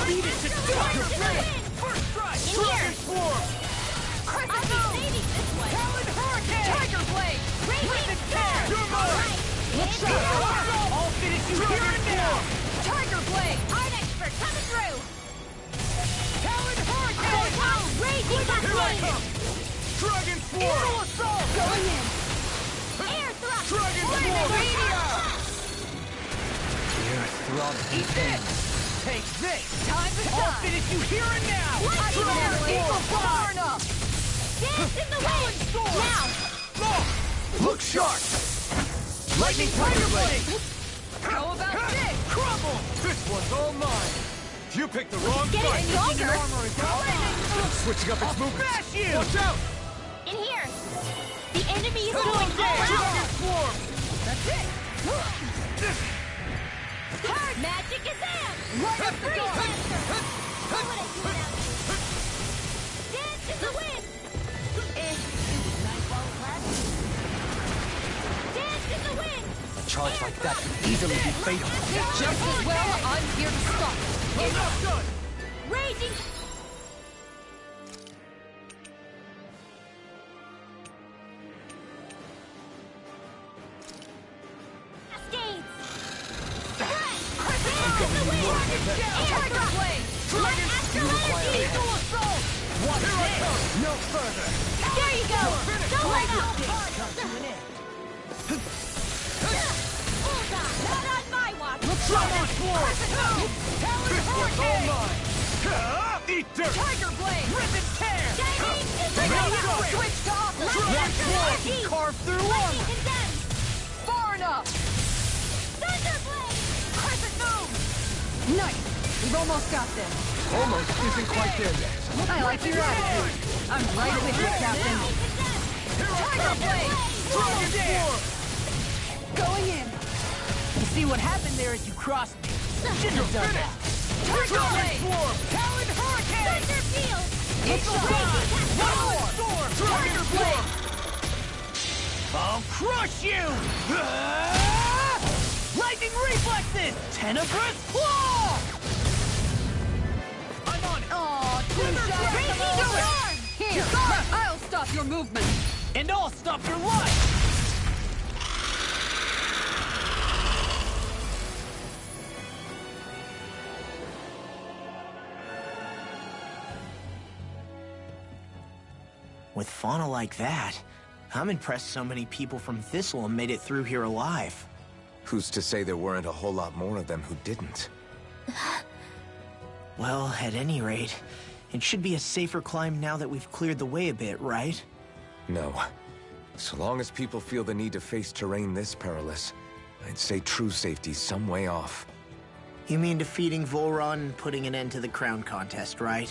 B: Beat it to
C: Dance in the wind!
B: First strike.
C: In
E: Dragon
C: here!
E: form.
C: I'll be saving this one!
B: Talon Hurricane.
D: Tiger blade.
C: Raging storm!
E: You're mine.
C: Alright! It's
B: I'll finish you here
E: Dragon
B: and now.
E: form.
D: Tiger blade.
C: Art expert coming through!
B: Talon Hurricane.
C: Raging
E: Here I
C: blade!
E: come. Dragon form.
B: Brutal assault.
D: Going in.
C: Air thrust!
E: Dragon
C: Flaming
E: form.
C: meteor!
F: Your throbbing
B: Eat this. Take this.
D: Time to
B: I'll
D: shine.
B: finish you here and now.
C: Lightning
D: Never
C: energy!
D: equal burn up.
C: Dance in the wind! Now!
E: Look sharp.
B: Lightning Tiger Blade.
D: How about this?
B: Crumble.
E: This one's all mine. You picked the wrong
C: Getting
E: fight.
C: stronger!
E: Switching up its movement.
B: Smash you.
E: Watch out.
C: In here! The enemy is going all
E: Dragon
C: out!
E: form.
B: That's it.
C: Hard magic is in!
D: Right up the door.
C: What would I do without you? Dance in the wind! Dance in the wind!
F: A charge like that could easily be fatal.
D: Just as well, I'm here to stop.
E: I'm not done.
C: Raging! Cascades! Spread! Dance in the wind! Tiger blade! Light astral energy!
B: Equal assault. Watch
E: Here I
B: this.
E: come.
B: No further.
C: There you go! Don't let up!
B: Come to an end.
C: Bullseye! Not on my watch!
B: Dragon form. Talon
E: This one's all
B: Hurricane.
E: mine. Eat dirt!
G: Tiger Blade!
E: Rip and tear!
G: Switch to offense!
B: That claw can carve through armor!
G: Far enough! Crescent move!
D: Nice! We've almost got this.
A: Almost isn't quite there yet.
D: I like your attitude. I'm right with you, Captain.
G: Tiger Blade!
E: Dragon Form!
D: Going in.
B: You see what happened there as you crossed me? Shouldn't have done that.
G: Tiger
E: Dragon
G: Blade!
E: Form!
G: Talon Hurricane!
B: It's
G: Raging
B: One more!
E: Storm!
G: Tiger Blade!
B: I'll crush you! Lightning reflexes! Tenebrous claw!
E: I'm on it!
G: Aw, two shots!
D: Here, I'll stop your movement.
B: And I'll stop your life! With fauna like that, I'm impressed so many people from Thistleum made it through here alive.
A: Who's to say there weren't a whole lot more of them who didn't?
B: Well, at any rate, it should be a safer climb now that we've cleared the way a bit, right?
A: No. So long as people feel the need to face terrain this perilous, I'd say true safety's some way off.
B: You mean defeating Volron and putting an end to the crown contest, right?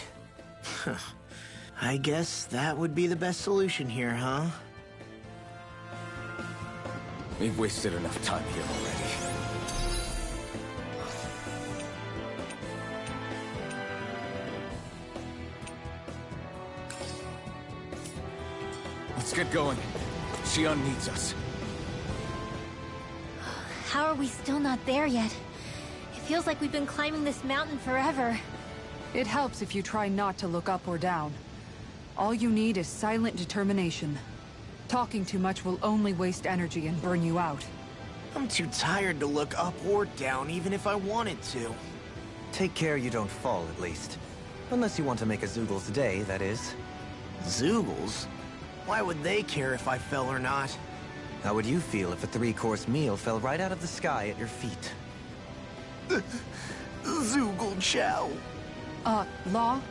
B: I guess that would be the best solution here, huh?
A: We've wasted enough time here already. Let's get going. Xion needs us.
C: How are we still not there yet? It feels like we've been climbing this mountain forever.
D: It helps if you try not to look up or down. All you need is silent determination. Talking too much will only waste energy and burn you out.
B: I'm too tired to look up or down, even if I wanted to.
F: Take care you don't fall, at least. Unless you want to make a Zoogl's day, that is.
B: Zoogles? Why would they care if I fell or not?
F: How would you feel if a 3-course meal fell right out of the sky at your feet?
B: Zoogle Chow.
D: Law?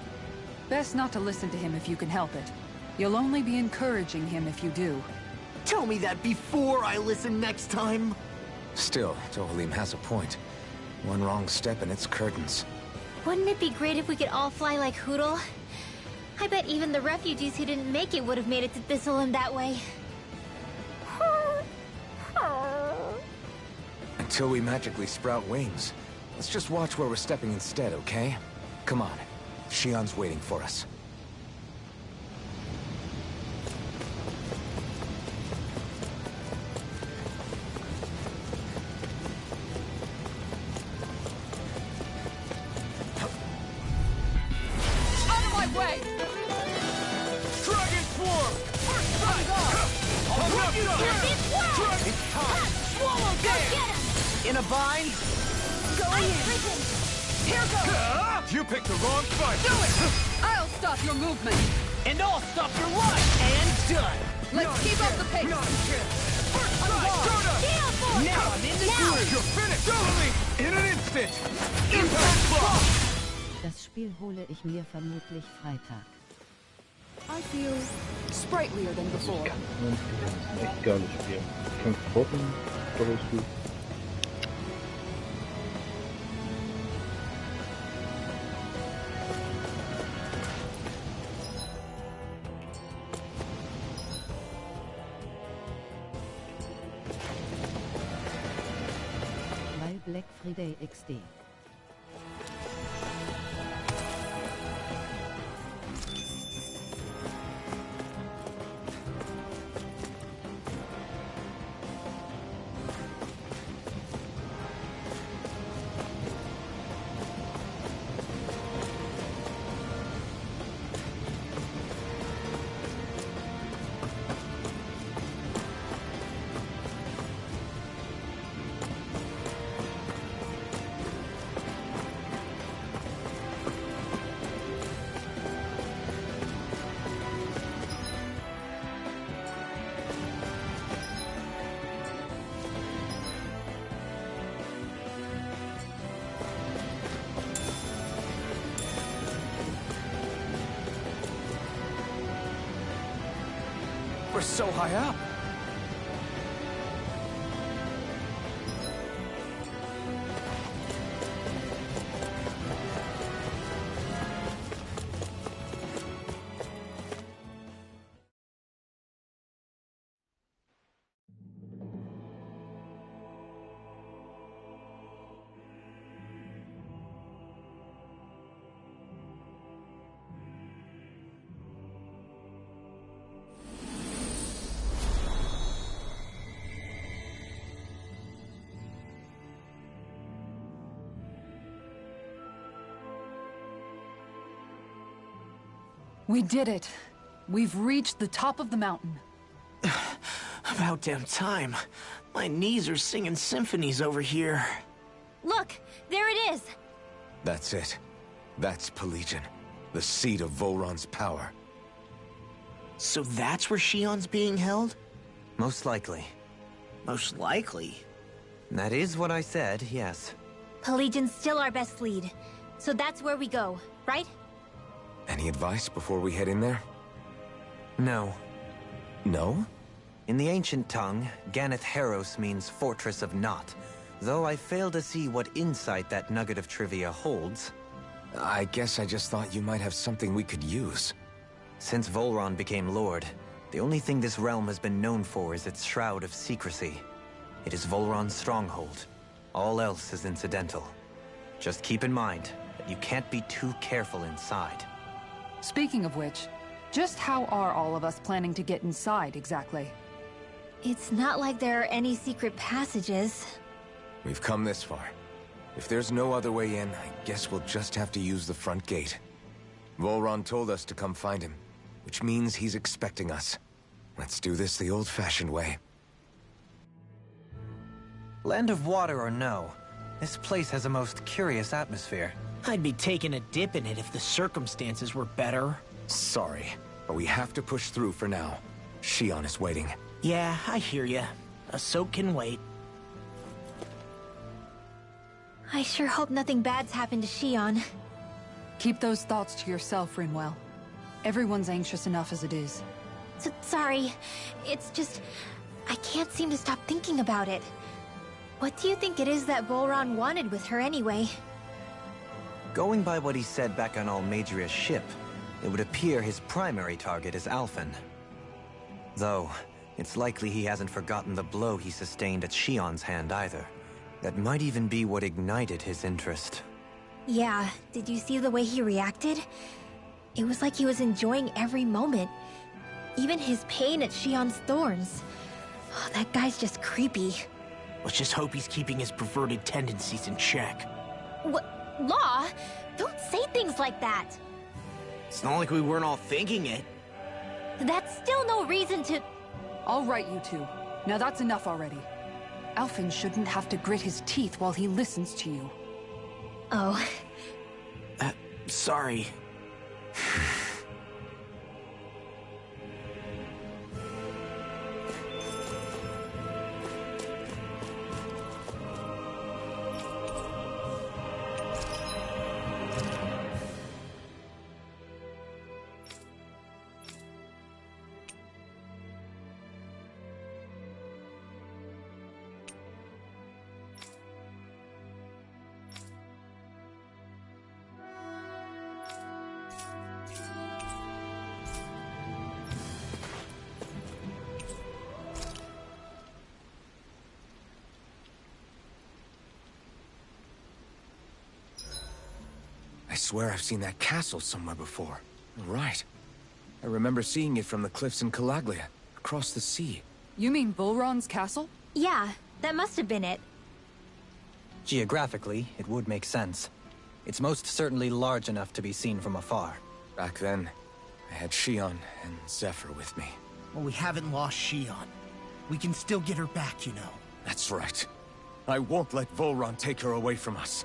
D: Best not to listen to him if you can help it. You'll only be encouraging him if you do.
B: Tell me that before I listen next time.
A: Still, Dohalim has a point. One wrong step and it's curtains.
C: Wouldn't it be great if we could all fly like Hootle? I bet even the refugees who didn't make it would have made it to Thistleum that way.
A: Until we magically sprout wings. Let's just watch where we're stepping instead, okay? Come on. Xion's waiting for us.
G: Out of my way!
E: Dragon Form! First strike! I'll knock you down! Dragon time!
B: Swallow dare! In a bind?
G: Going in! Here goes!
E: You picked the wrong fight!
G: Do it!
D: I'll stop your movement!
B: And I'll stop your life! And done!
D: Let's keep up the pace!
E: Not a chance! First strike! Soda!
B: Now I'm in the groove!
E: You're finished! Dohalim! In an instant! Impact block!
H: Das Spiel hole ich mir vermutlich Freitag.
D: I feel sprightlier than before.
I: Das ist ein echt geiles Spiel. 5 Wochen, tolles Spiel.
H: Weil Black Friday XD.
E: so high up.
D: We did it. We've reached the top of the mountain.
B: About damn time. My knees are singing symphonies over here.
C: Look, there it is.
A: That's it. That's Pelegion, the seat of Volron's power.
B: So that's where Shion's being held?
F: Most likely.
B: Most likely.
F: That is what I said, yes.
C: Pelegion's still our best lead. So that's where we go, right?
A: Any advice before we head in there?
F: No.
A: No?
F: In the ancient tongue, Ganeth Heros means Fortress of Naught, though I fail to see what insight that nugget of trivia holds.
A: I guess I just thought you might have something we could use.
F: Since Volron became Lord, the only thing this realm has been known for is its shroud of secrecy. It is Volron's stronghold. All else is incidental. Just keep in mind that you can't be too careful inside.
D: Speaking of which, just how are all of us planning to get inside, exactly?
C: It's not like there are any secret passages.
A: We've come this far. If there's no other way in, I guess we'll just have to use the front gate. Volron told us to come find him, which means he's expecting us. Let's do this the old-fashioned way.
F: Land of Water or no, this place has a most curious atmosphere.
B: I'd be taking a dip in it if the circumstances were better.
A: Sorry, but we have to push through for now. Shion is waiting.
B: Yeah, I hear ya. A soak can wait.
C: I sure hope nothing bad's happened to Shion.
D: Keep those thoughts to yourself, Rinwell. Everyone's anxious enough as it is.
C: Sorry. It's just... I can't seem to stop thinking about it. What do you think it is that Volron wanted with her anyway?
F: Going by what he said back on Almadria's ship, it would appear his primary target is Alphen. Though, it's likely he hasn't forgotten the blow he sustained at Shion's hand either. That might even be what ignited his interest.
C: Yeah, did you see the way he reacted? It was like he was enjoying every moment. Even his pain at Shion's thorns. Oh, that guy's just creepy.
B: Let's just hope he's keeping his perverted tendencies in check.
C: What? Law? Don't say things like that!
B: It's not like we weren't all thinking it.
C: That's still no reason to...
D: All right, you two. Now that's enough already. Alphen shouldn't have to grit his teeth while he listens to you.
C: Oh.
B: Sorry.
A: I swear I've seen that castle somewhere before. Right. I remember seeing it from the cliffs in Calaglia, across the sea.
D: You mean Volron's castle?
C: Yeah, that must have been it.
F: Geographically, it would make sense. It's most certainly large enough to be seen from afar.
A: Back then, I had Shion and Zephyr with me.
B: Well, we haven't lost Shion. We can still get her back, you know.
A: That's right. I won't let Volron take her away from us.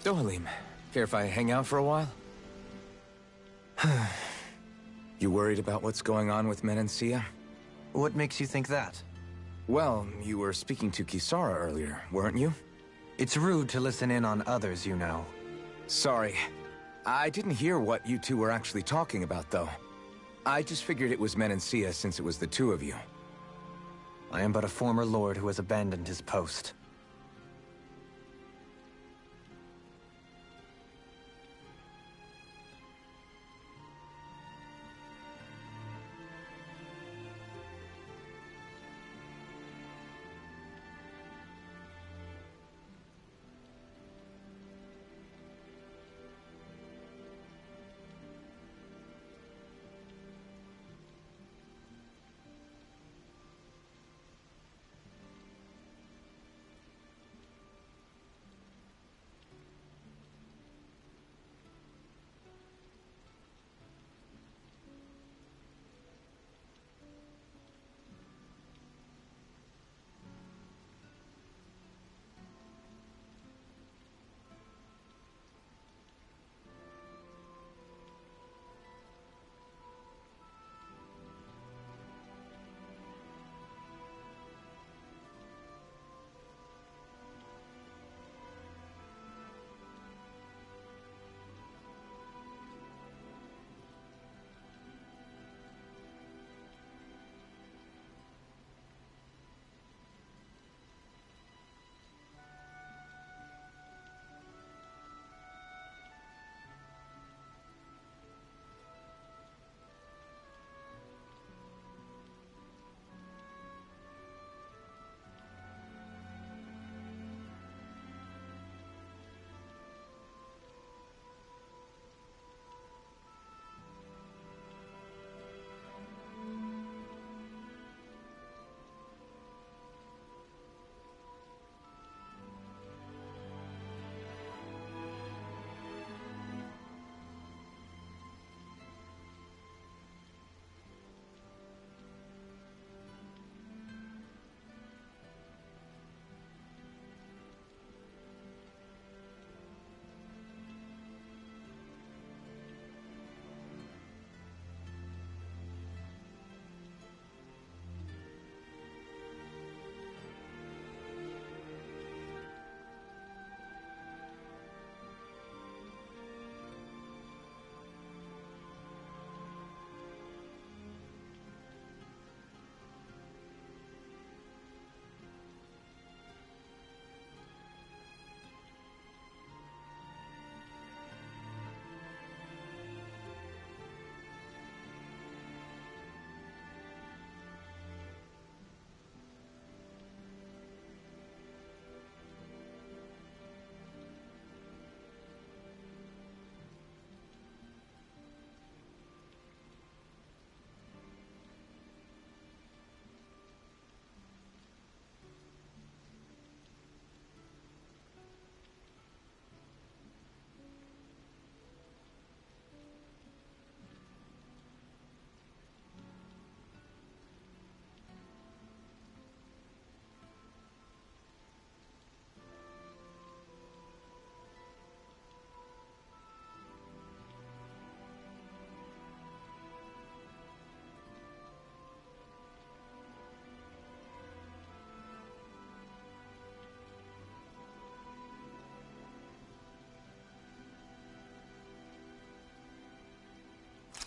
A: Dohalim, care if I hang out for a while? You worried about what's going on with Menancia?
F: What makes you think that?
A: Well, you were speaking to Kisara earlier, weren't you?
F: It's rude to listen in on others, you know.
A: Sorry. I didn't hear what you two were actually talking about, though. I just figured it was Menancia since it was the two of you.
F: I am but a former lord who has abandoned his post.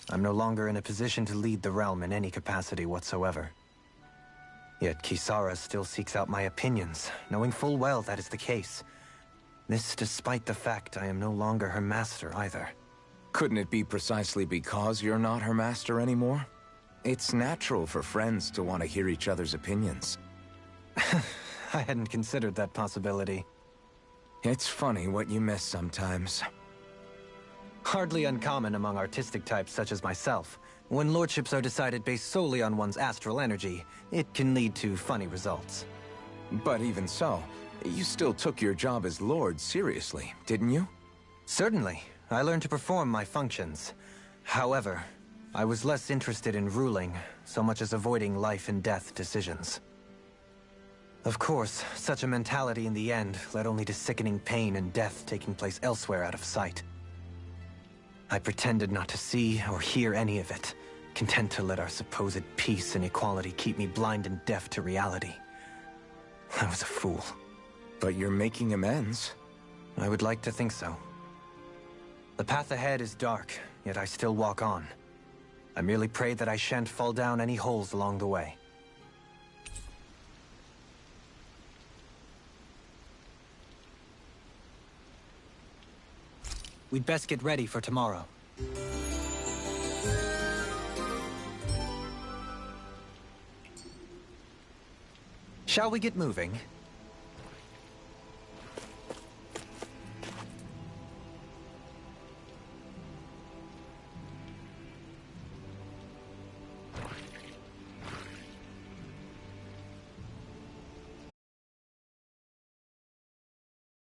F: I'm no longer in a position to lead the realm in any capacity whatsoever. Yet Kisara still seeks out my opinions, knowing full well that is the case. This despite the fact I am no longer her master either.
A: Couldn't it be precisely because you're not her master anymore? It's natural for friends to want to hear each other's opinions.
F: I hadn't considered that possibility.
A: It's funny what you miss sometimes.
F: Hardly uncommon among artistic types such as myself. When lordships are decided based solely on one's astral energy, it can lead to funny results.
A: But even so, you still took your job as lord seriously, didn't you?
F: Certainly. I learned to perform my functions. However, I was less interested in ruling, so much as avoiding life and death decisions. Of course, such a mentality in the end led only to sickening pain and death taking place elsewhere out of sight. I pretended not to see or hear any of it, content to let our supposed peace and equality keep me blind and deaf to reality. I was a fool.
A: But you're making amends.
F: I would like to think so. The path ahead is dark, yet I still walk on. I merely pray that I shan't fall down any holes along the way. We'd best get ready for tomorrow. Shall we get moving?